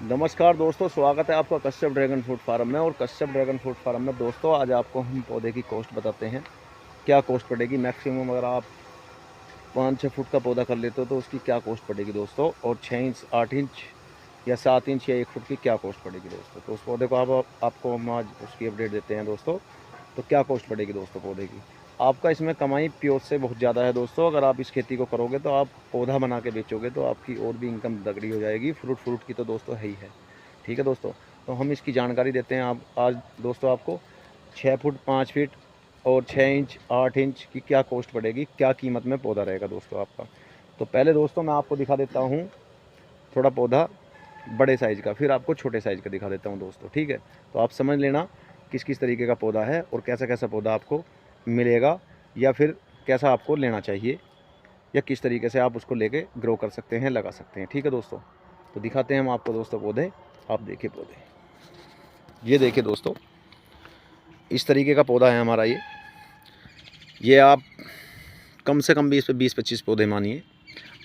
नमस्कार दोस्तों, स्वागत है आपका कश्यप ड्रैगन फ्रूट फार्म में। और कश्यप ड्रैगन फ्रूट फार्म में दोस्तों आज आपको हम पौधे की कॉस्ट बताते हैं। क्या कॉस्ट पड़ेगी मैक्सिमम, अगर आप 5-6 फुट का पौधा कर लेते हो तो उसकी क्या कॉस्ट पड़ेगी दोस्तों, और 6 इंच, 8 इंच या 7 इंच या 1 फुट की क्या कॉस्ट पड़ेगी दोस्तों। तो उस पौधे को आपको हम आज उसकी अपडेट देते हैं दोस्तों। तो क्या कॉस्ट पड़ेगी दोस्तों पौधे की। आपका इसमें कमाई प्योर से बहुत ज़्यादा है दोस्तों। अगर आप इस खेती को करोगे तो आप पौधा बना के बेचोगे तो आपकी और भी इनकम तगड़ी हो जाएगी। फ्रूट की तो दोस्तों है ही है। ठीक है दोस्तों, तो हम इसकी जानकारी देते हैं आप आज दोस्तों आपको। 6 फुट, 5 फीट और 6 इंच, 8 इंच की क्या कॉस्ट पड़ेगी, क्या कीमत में पौधा रहेगा दोस्तों आपका। तो पहले दोस्तों मैं आपको दिखा देता हूँ थोड़ा पौधा बड़े साइज़ का, फिर आपको छोटे साइज़ का दिखा देता हूँ दोस्तों। ठीक है, तो आप समझ लेना किस किस तरीके का पौधा है और कैसा कैसा पौधा आपको मिलेगा, या फिर कैसा आपको लेना चाहिए, या किस तरीके से आप उसको लेके ग्रो कर सकते हैं, लगा सकते हैं। ठीक है दोस्तों, तो दिखाते हैं हम आपको दोस्तों पौधे। आप देखिए पौधे, ये देखिए दोस्तों, इस तरीके का पौधा है हमारा ये आप कम से कम 20-25 पौधे मानिए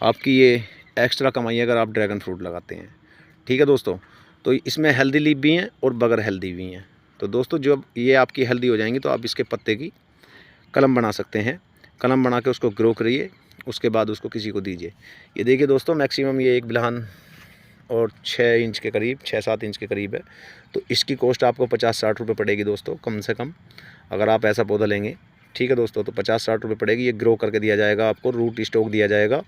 आपकी ये एक्स्ट्रा कमाई अगर आप ड्रैगन फ्रूट लगाते हैं। ठीक है दोस्तों, तो इसमें हेल्दी लीफ भी हैं और बगैर हेल्दी भी हैं। तो दोस्तों जब ये आपकी हेल्दी हो जाएंगी तो आप इसके पत्ते की कलम बना सकते हैं। कलम बना के उसको ग्रो करिए, उसके बाद उसको किसी को दीजिए। ये देखिए दोस्तों, मैक्सिमम ये एक बिल्हान और 6 इंच के करीब, 6-7 इंच के करीब है। तो इसकी कॉस्ट आपको 50-60 रुपये पड़ेगी दोस्तों, कम से कम। अगर आप ऐसा पौधा लेंगे, ठीक है दोस्तों, तो 50-60 रुपये पड़ेगी। ये ग्रो करके दिया जाएगा आपको, रूट स्टॉक दिया जाएगा,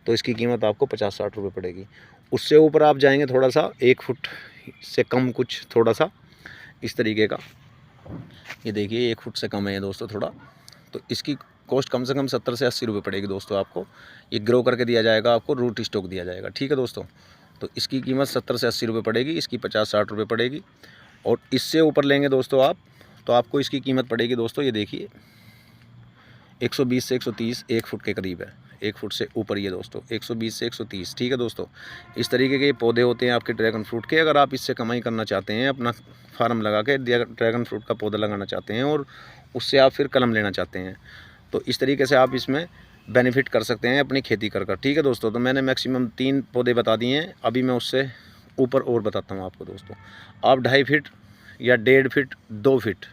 तो इसकी कीमत आपको 50-60 रुपये पड़ेगी। उससे ऊपर आप जाएंगे थोड़ा सा, 1 फुट से कम, कुछ थोड़ा सा इस तरीके का, ये देखिए 1 फुट से कम है दोस्तों थोड़ा, तो इसकी कॉस्ट कम से कम 70 से 80 रुपये पड़ेगी दोस्तों आपको। ये ग्रो करके दिया जाएगा आपको, रूट स्टॉक दिया जाएगा। ठीक है दोस्तों, तो इसकी कीमत 70 से 80 रुपये पड़ेगी, इसकी 50-60 रुपये पड़ेगी। और इससे ऊपर लेंगे दोस्तों आप, तो आपको इसकी कीमत पड़ेगी दोस्तों, ये देखिए 120 से 130, 1 फुट के करीब है। 1 फुट से ऊपर ये दोस्तों 120 से 130। ठीक है दोस्तों, इस तरीके के पौधे होते हैं आपके ड्रैगन फ्रूट के। अगर आप इससे कमाई करना चाहते हैं, अपना फार्म लगा के ड्रैगन फ्रूट का पौधा लगाना चाहते हैं और उससे आप फिर कलम लेना चाहते हैं, तो इस तरीके से आप इसमें बेनिफिट कर सकते हैं अपनी खेती कर। ठीक है दोस्तों, तो मैंने मैक्सिमम 3 पौधे बता दिए हैं, अभी मैं उससे ऊपर और बताता हूँ आपको दोस्तों। आप 2.5 फीट या 1.5 फीट, 2 फीट,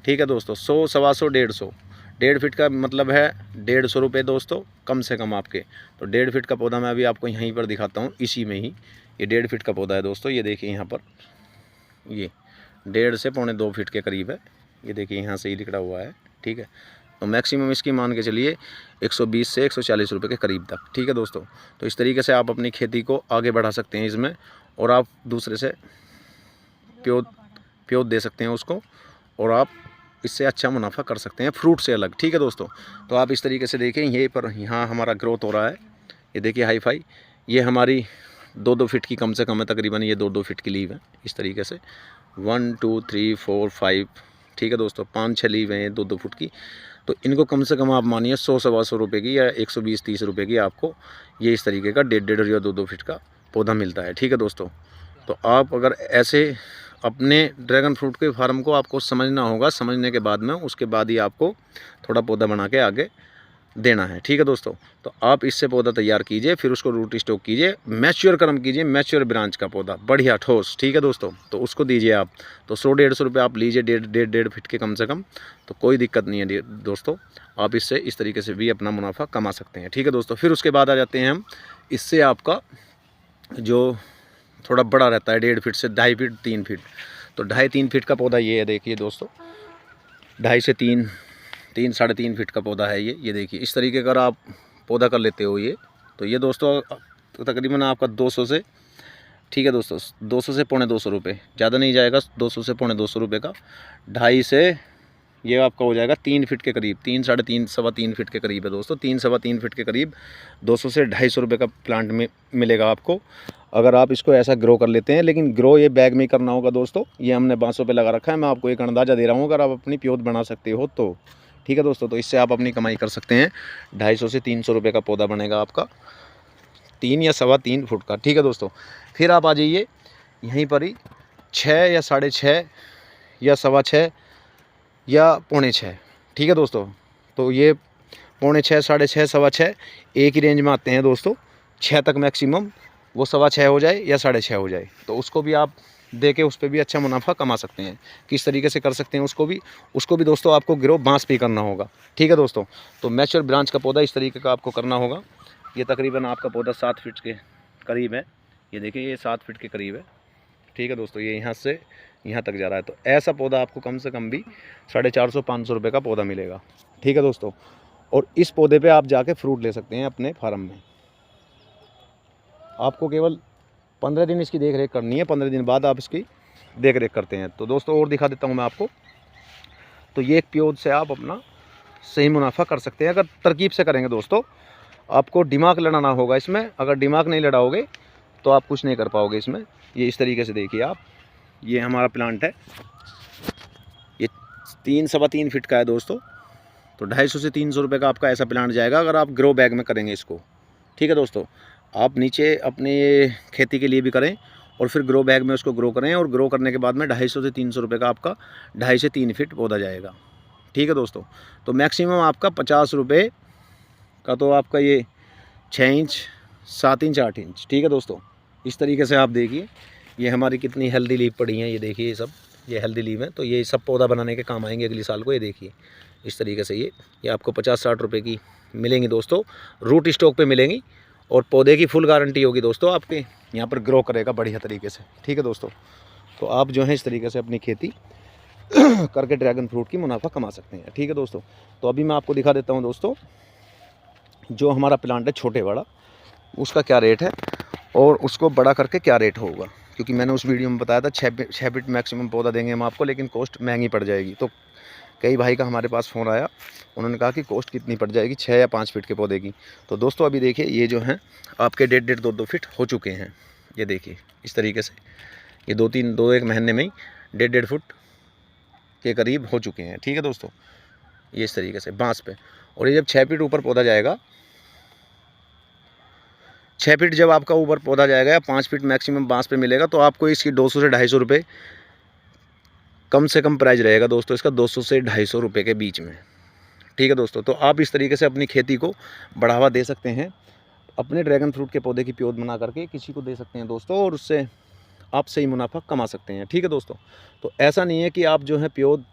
ठीक है दोस्तों, 100, 125, 150, 1.5 फीट का मतलब है 150 रुपये दोस्तों, कम से कम आपके। तो 1.5 फीट का पौधा मैं अभी आपको यहीं पर दिखाता हूँ, इसी में ही। ये 1.5 फीट का पौधा है दोस्तों, ये देखिए यहाँ पर, ये 1.5 से 2.25 फीट के करीब है। ये देखिए यहाँ से ही लिखा हुआ है। ठीक है, तो मैक्सिमम इसकी मान के चलिए 120 से 140 रुपये के करीब तक। ठीक है दोस्तों, तो इस तरीके से आप अपनी खेती को आगे बढ़ा सकते हैं इसमें, और आप दूसरे से प्योद दे सकते हैं उसको, और आप इससे अच्छा मुनाफा कर सकते हैं फ्रूट से अलग। ठीक है दोस्तों, तो आप इस तरीके से देखें, ये पर यहाँ हमारा ग्रोथ हो रहा है। ये देखिए हाई फाई, ये हमारी 2-2 फीट की कम से कम है तकरीबन, ये 2-2 फीट की लीव है इस तरीके से, 1 2 3 4 5। ठीक है दोस्तों, 5-6 लीव हैं ये 2-2 फुट की। तो इनको कम से कम आप मानिए 100-125 रुपये की, या 120-130 रुपये की आपको ये इस तरीके का 1.5 या 2-2 फीट का पौधा मिलता है। ठीक है दोस्तों, तो आप अगर ऐसे अपने ड्रैगन फ्रूट के फार्म को आपको समझना होगा, समझने के बाद में उसके बाद ही आपको थोड़ा पौधा बना के आगे देना है। ठीक है दोस्तों, तो आप इससे पौधा तैयार कीजिए, फिर उसको रूट स्टॉक कीजिए, मैच्योर कर्म कीजिए, मैच्योर ब्रांच का पौधा बढ़िया ठोस। ठीक है दोस्तों, तो उसको दीजिए आप। तो 100-150 रुपये आप लीजिए, 1.5 फीट के कम से कम, तो कोई दिक्कत नहीं है दोस्तों। आप इससे इस तरीके से भी अपना मुनाफा कमा सकते हैं। ठीक है दोस्तों, फिर उसके बाद आ जाते हैं हम, इससे आपका जो थोड़ा बड़ा रहता है 1.5 फीट से 2.5 फीट, 3 फीट, तो 2.5-3 फीट का पौधा ये है, देखिए दोस्तों, 2.5 से 3, 3-3.5 फीट का पौधा है ये देखिए इस तरीके का। अगर आप पौधा कर लेते हो ये, तो ये दोस्तों तो तकरीबन आपका 200 से, ठीक है दोस्तों, 200 से 250 रुपये, ज़्यादा नहीं जाएगा, 200 से 250 रुपये का। 2.5 से ये आपका हो जाएगा 3 फीट के करीब, 3-3.5, 3.25 फीट के करीब है दोस्तों, 3-3.25 फीट के करीब 200 से 250 रुपये का प्लांट में मिलेगा आपको, अगर आप इसको ऐसा ग्रो कर लेते हैं। लेकिन ग्रो ये बैग में ही करना होगा दोस्तों, ये हमने बांसों पे लगा रखा है। मैं आपको एक अंदाज़ा दे रहा हूँ, अगर आप अपनी प्योद बना सकते हो तो। ठीक है दोस्तों, तो इससे आप अपनी कमाई कर सकते हैं। 250 से 300 रुपये का पौधा बनेगा आपका, 3 या 3.25 फुट का। ठीक है दोस्तों, फिर आप आ जाइए यहीं पर ही 6 या 6.5 या 6.25 या 6.25। ठीक है दोस्तों, तो ये 6.25, 6.5, 6.25 एक ही रेंज में आते हैं दोस्तों, 6 तक मैक्सिमम वो 6.25 हो जाए या 6.5 हो जाए, तो उसको भी आप दे के उस पर भी अच्छा मुनाफा कमा सकते हैं। किस तरीके से कर सकते हैं उसको भी दोस्तों आपको ग्रो बांस पे करना होगा। ठीक है दोस्तों, तो मैच्योर ब्रांच का पौधा इस तरीके का आपको करना होगा। ये तकरीबन आपका पौधा 7 फीट के करीब है। ये देखिए ये 7 फीट के करीब है। ठीक है दोस्तों, ये यहाँ से यहाँ तक जा रहा है। तो ऐसा पौधा आपको कम से कम भी 450-500 रुपये का पौधा मिलेगा। ठीक है दोस्तों, और इस पौधे पे आप जाके फ्रूट ले सकते हैं अपने फार्म में। आपको केवल 15 दिन इसकी देख रेख करनी है। 15 दिन बाद आप इसकी देख रेख करते हैं। तो दोस्तों और दिखा देता हूँ मैं आपको। तो ये एक प्योद से आप अपना सही मुनाफा कर सकते हैं अगर तरकीब से करेंगे दोस्तों। आपको दिमाग लड़ाना होगा इसमें। अगर दिमाग नहीं लड़ाओगे तो आप कुछ नहीं कर पाओगे इसमें। ये इस तरीके से देखिए आप, ये हमारा प्लांट है। ये 3-3.25 फीट का है दोस्तों। तो 250 से 300 रुपये का आपका ऐसा प्लांट जाएगा अगर आप ग्रो बैग में करेंगे इसको। ठीक है दोस्तों, आप नीचे अपने खेती के लिए भी करें और फिर ग्रो बैग में उसको ग्रो करें, और ग्रो करने के बाद में 250 से 300 रुपये का आपका 2.5 से 3 फीट पौधा जाएगा। ठीक है दोस्तों, तो मैक्सिमम आपका 50 रुपये का तो आपका ये 6 इंच 7 इंच 8 इंच। ठीक है दोस्तों, इस तरीके से आप देखिए ये हमारी कितनी हेल्दी लीव पड़ी हैं। ये देखिए ये सब ये हेल्दी लीव है। तो ये सब पौधा बनाने के काम आएंगे अगले साल को। ये देखिए इस तरीके से ये आपको 50-60 रुपये की मिलेंगी दोस्तों, रूट स्टॉक पे मिलेंगी। और पौधे की फुल गारंटी होगी दोस्तों, आपके यहाँ पर ग्रो करेगा बढ़िया तरीके से। ठीक है दोस्तों, तो आप जो है इस तरीके से अपनी खेती करके ड्रैगन फ्रूट की मुनाफा कमा सकते हैं। ठीक है दोस्तों, तो अभी मैं आपको दिखा देता हूँ दोस्तों जो हमारा प्लांट है छोटे वाला, उसका क्या रेट है और उसको बड़ा करके क्या रेट होगा। क्योंकि मैंने उस वीडियो में बताया था 6 फीट मैक्सिमम पौधा देंगे हम आपको, लेकिन कॉस्ट महंगी पड़ जाएगी। तो कई भाई का हमारे पास फ़ोन आया, उन्होंने कहा कि कॉस्ट कितनी पड़ जाएगी 6 या 5 फीट के पौधे की। तो दोस्तों अभी देखिए ये जो हैं आपके 1.5 2 फीट हो चुके हैं। ये देखिए इस तरीके से ये 2-1 महीने में ही 1.5 फुट के करीब हो चुके हैं। ठीक है दोस्तों, ये इस तरीके से बांस पे। और ये जब 6 फीट ऊपर पौधा जाएगा, 6 फीट जब आपका ऊपर पौधा जाएगा या 5 फीट मैक्सिमम बांस पे मिलेगा, तो आपको इसकी 200 से 250 रुपये कम से कम प्राइस रहेगा दोस्तों इसका, 200 से 250 रुपये के बीच में। ठीक है दोस्तों, तो आप इस तरीके से अपनी खेती को बढ़ावा दे सकते हैं। अपने ड्रैगन फ्रूट के पौधे की प्योद बना करके किसी को दे सकते हैं दोस्तों, और उससे आप सही मुनाफा कमा सकते हैं। ठीक है दोस्तों, तो ऐसा नहीं है कि आप जो है प्योद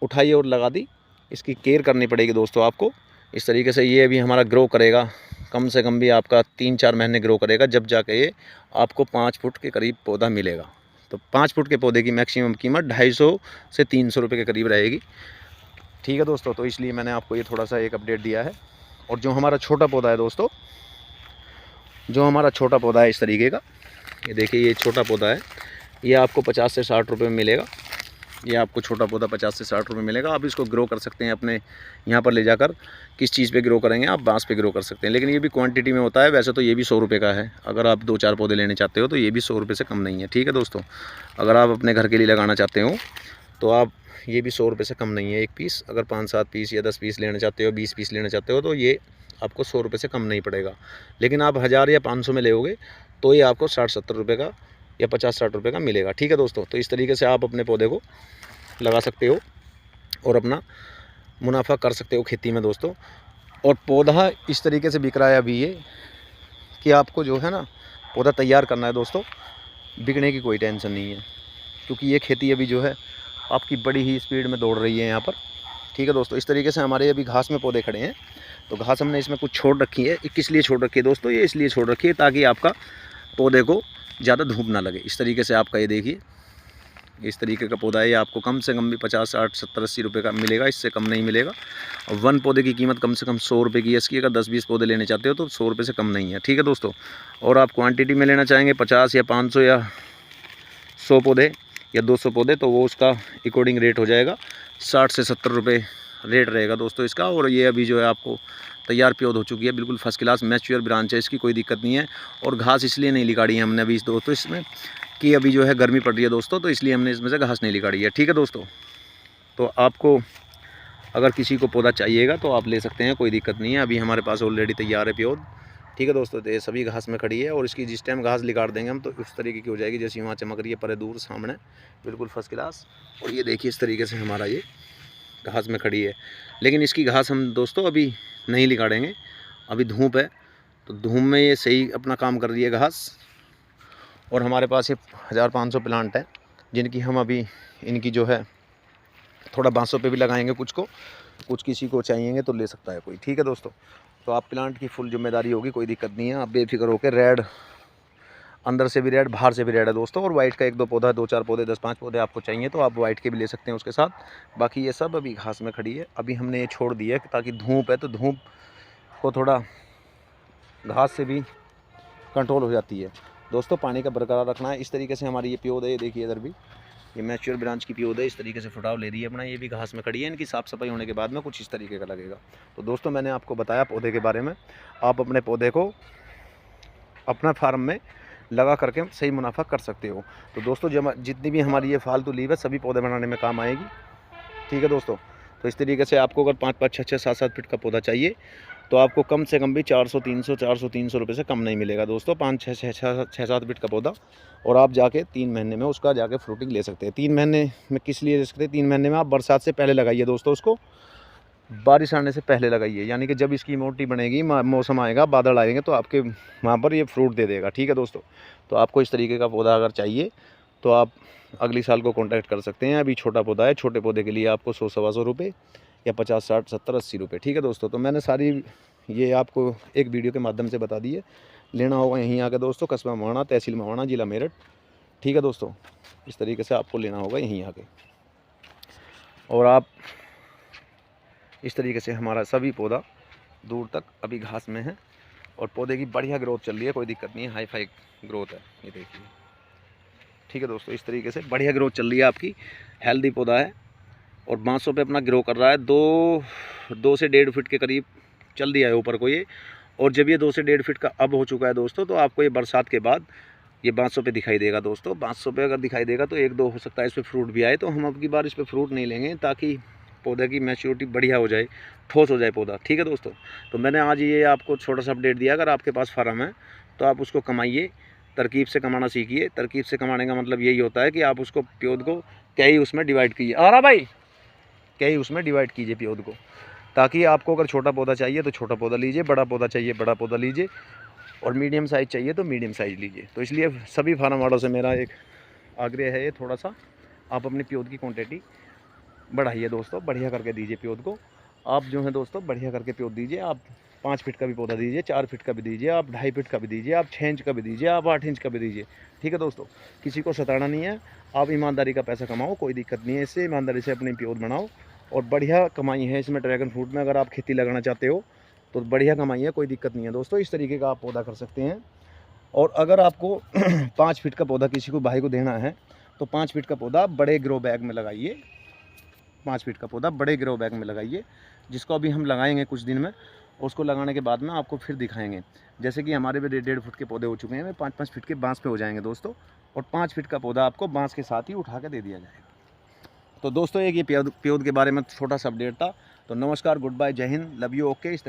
उठाइए और लगा दी, इसकी केयर करनी पड़ेगी दोस्तों आपको। इस तरीके से ये अभी हमारा ग्रो करेगा, कम से कम भी आपका 3-4 महीने ग्रो करेगा, जब जाके ये आपको 5 फुट के करीब पौधा मिलेगा। तो 5 फुट के पौधे की मैक्सिमम कीमत 250 से 300 रुपये के करीब रहेगी। ठीक है दोस्तों, तो इसलिए मैंने आपको ये थोड़ा सा एक अपडेट दिया है। और जो हमारा छोटा पौधा है दोस्तों, जो हमारा छोटा पौधा है इस तरीके का, ये देखिए ये छोटा पौधा है, ये आपको 50 से 60 रुपये में मिलेगा। ये आपको छोटा पौधा 50 से 60 रुपये मिलेगा। आप इसको ग्रो कर सकते हैं अपने यहाँ पर ले जाकर। किस चीज़ पे ग्रो करेंगे आप, बांस पे ग्रो कर सकते हैं, लेकिन ये भी क्वांटिटी में होता है। वैसे तो ये भी 100 रुपये का है। अगर आप 2-4 पौधे लेने चाहते हो तो ये भी 100 रुपये से कम नहीं है। ठीक है दोस्तों, अगर आप अपने घर के लिए लगाना चाहते हो तो आप ये भी 100 रुपये से कम नहीं है एक पीस। अगर 5-7 पीस या 10 पीस लेना चाहते हो, 20 पीस लेना चाहते हो, तो ये आपको 100 रुपये से कम नहीं पड़ेगा। लेकिन आप 1000 या 500 में लेोगे तो ये आपको 60-70 रुपये का या 50-60 रुपये का मिलेगा। ठीक है दोस्तों, तो इस तरीके से आप अपने पौधे को लगा सकते हो और अपना मुनाफा कर सकते हो खेती में दोस्तों। और पौधा इस तरीके से बिक रहा है अभी ये कि आपको जो है ना पौधा तैयार करना है दोस्तों, बिकने की कोई टेंशन नहीं है। क्योंकि ये खेती अभी जो है आपकी बड़ी ही स्पीड में दौड़ रही है यहाँ पर। ठीक है दोस्तों, इस तरीके से हमारे अभी घास में पौधे खड़े हैं। तो घास हमने इसमें कुछ छोड़ रखी है। किस लिए छोड़ रखी है दोस्तों, ये इसलिए छोड़ रखी है ताकि आपका पौधे को ज़्यादा धूप ना लगे। इस तरीके से आपका ये देखिए इस तरीके का पौधा है। ये आपको कम से कम भी 50, 60, 70, 80 रुपये का मिलेगा, इससे कम नहीं मिलेगा। और 1 पौधे की कीमत कम से कम 100 रुपये की है इसकी। अगर 10-20 पौधे लेने चाहते हो तो 100 रुपये से कम नहीं है। ठीक है दोस्तों, और आप क्वांटिटी में लेना चाहेंगे 50 या 500 या 100 पौधे या 200 पौधे, तो वो उसका अकॉर्डिंग रेट हो जाएगा। 60 से 70 रुपये रेट रहेगा दोस्तों इसका। और ये अभी जो है आपको तैयार प्योद हो चुकी है, बिल्कुल फर्स्ट क्लास मैच्योर ब्रांच है इसकी, कोई दिक्कत नहीं है। और घास इसलिए नहीं निकाली है हमने अभी दोस्तों इसमें कि अभी जो है गर्मी पड़ रही है दोस्तों, तो इसलिए हमने इसमें से घास नहीं निकाली है। ठीक है दोस्तों, तो आपको अगर किसी को पौधा चाहिएगा तो आप ले सकते हैं, कोई दिक्कत नहीं है। अभी हमारे पास ऑलरेडी तैयार है प्योद। ठीक है दोस्तों, तो ये सभी घास में खड़ी है। और इसकी जिस टाइम घास निकाल देंगे हम तो उस तरीके की हो जाएगी जैसी वहाँ चमक रही है पर दूर सामने, बिल्कुल फर्स्ट क्लास। और ये देखिए इस तरीके से हमारा ये घास में खड़ी है। लेकिन इसकी घास हम दोस्तों अभी नहीं निकालेंगे, अभी धूप है, तो धूप में ये सही अपना काम कर रही है घास। और हमारे पास ये 1500 प्लांट है, जिनकी हम अभी इनकी जो है थोड़ा बांसों पे भी लगाएंगे, कुछ किसी को चाहिएंगे तो ले सकता है कोई। ठीक है दोस्तों, तो आप प्लांट की फुल जिम्मेदारी होगी, कोई दिक्कत नहीं है, आप बेफिक्र होकर। रेड अंदर से भी रेड, बाहर से भी रेड है दोस्तों। और वाइट का 1-2 पौधा, 2-4 पौधे, 10-5 पौधे आपको चाहिए तो आप वाइट के भी ले सकते हैं उसके साथ। बाकी ये सब अभी घास में खड़ी है, अभी हमने ये छोड़ दिया है ताकि धूप है तो धूप को थोड़ा घास से भी कंट्रोल हो जाती है दोस्तों। पानी का बरकरार रखना है। इस तरीके से हमारी ये प्योद है, ये देखिए इधर भी ये मैच्योर ब्रांच की प्योद है, इस तरीके से फुटाव ले रही है अपना। ये भी घास में खड़ी है, इनकी साफ़ सफाई होने के बाद में कुछ इस तरीके का लगेगा। तो दोस्तों मैंने आपको बताया पौधे के बारे में, आप अपने पौधे को अपना फार्म में लगा करके सही मुनाफा कर सकते हो। तो दोस्तों जितनी भी हमारी ये फालतू लीव है सभी पौधे बनाने में काम आएगी। ठीक है दोस्तों, तो इस तरीके से आपको अगर 5-5, 6-6, 7-7 फीट का पौधा चाहिए तो आपको कम से कम भी 400-300 रुपये से कम नहीं मिलेगा दोस्तों। 5-6-7 फीट का पौधा, और आप जाके 3 महीने में उसका जाके फ्रूटिंग ले सकते हैं। 3 महीने में किस लिए ले सकते हैं? 3 महीने में आप बरसात से पहले लगाइए दोस्तों, उसको बारिश आने से पहले लगाइए, यानी कि जब इसकी मोटी बनेगी, मौसम आएगा, बादल आएंगे तो आपके वहाँ पर ये फ्रूट दे देगा। ठीक है दोस्तों, तो आपको इस तरीके का पौधा अगर चाहिए तो आप अगली साल को कांटेक्ट कर सकते हैं। अभी छोटा पौधा है, छोटे पौधे के लिए आपको 100-125 रुपये या 50, 60, 70, 80 रुपये। ठीक है दोस्तों, तो मैंने सारी ये आपको एक वीडियो के माध्यम से बता दी है। लेना होगा यहीं आके दोस्तों, कस्बा मवाना, तहसील मवाना, जिला मेरठ। ठीक है दोस्तों, इस तरीके से आपको लेना होगा यहीं आके। और आप इस तरीके से हमारा सभी पौधा दूर तक अभी घास में है, और पौधे की बढ़िया ग्रोथ चल रही है, कोई दिक्कत नहीं है, हाई फाई ग्रोथ है, ये देखिए। ठीक है दोस्तों, इस तरीके से बढ़िया ग्रोथ चल रही है आपकी, हेल्दी पौधा है और बांसों पे अपना ग्रो कर रहा है। 2 से 1.5 फीट के करीब चल दिया है ऊपर को ये। और जब ये 2 से 1.5 फीट का अब हो चुका है दोस्तों, तो आपको ये बरसात के बाद ये बांसों पे दिखाई देगा दोस्तों। बांसों पे अगर दिखाई देगा तो 1-2 हो सकता है इस पर फ्रूट भी आए, तो हम अब की बार इस पर फ्रूट नहीं लेंगे ताकि पौधे की मैच्योरिटी बढ़िया हो जाए, ठोस हो जाए पौधा। ठीक है दोस्तों, तो मैंने आज ये आपको छोटा सा अपडेट दिया। अगर आपके पास फार्म है तो आप उसको कमाइए, तरकीब से कमाना सीखिए। तरकीब से कमाने का मतलब यही होता है कि आप उसको प्योद को कई उसमें डिवाइड कीजिए। आ रहा भाई, कई उसमें डिवाइड कीजिए प्योद को, ताकि आपको अगर छोटा पौधा चाहिए तो छोटा पौधा लीजिए, बड़ा पौधा चाहिए बड़ा पौधा लीजिए, और मीडियम साइज़ चाहिए तो मीडियम साइज़ लीजिए। तो इसलिए सभी फार्म वालों से मेरा एक आग्रह है, ये थोड़ा सा आप अपनी प्योद की क्वांटिटी बढ़ाइए दोस्तों, बढ़िया करके दीजिए प्योद को। आप जो है दोस्तों बढ़िया करके प्योद दीजिए। आप 5 फीट का भी पौधा दीजिए, 4 फीट का भी दीजिए, आप 2.5 फीट का भी दीजिए, आप 6 इंच का भी दीजिए, आप 8 इंच का भी दीजिए। ठीक है दोस्तों, किसी को सताना नहीं है, आप ईमानदारी का पैसा कमाओ, कोई दिक्कत नहीं है इससे। ईमानदारी से अपनी प्योद बनाओ और बढ़िया कमाई है इसमें। ड्रैगन फ्रूट में अगर आप खेती लगाना चाहते हो तो बढ़िया कमाई है, कोई दिक्कत नहीं है दोस्तों। इस तरीके का आप पौधा कर सकते हैं। और अगर आपको 5 फीट का पौधा किसी को भाई को देना है तो 5 फीट का पौधा बड़े ग्रो बैग में लगाइए। 5 फीट का पौधा बड़े ग्रो बैग में लगाइए, जिसको अभी हम लगाएंगे कुछ दिन में। उसको लगाने के बाद में आपको फिर दिखाएंगे। जैसे कि हमारे भी 1.5 फुट के पौधे हो चुके हैं, 5-5 फीट के बांस पे हो जाएंगे दोस्तों। और 5 फीट का पौधा आपको बांस के साथ ही उठा के दे दिया जाएगा। तो दोस्तों एक ये प्योद के बारे में छोटा सा अपडेट था। तो नमस्कार, गुड बाय, जय हिंद, लव यू, ओके। इस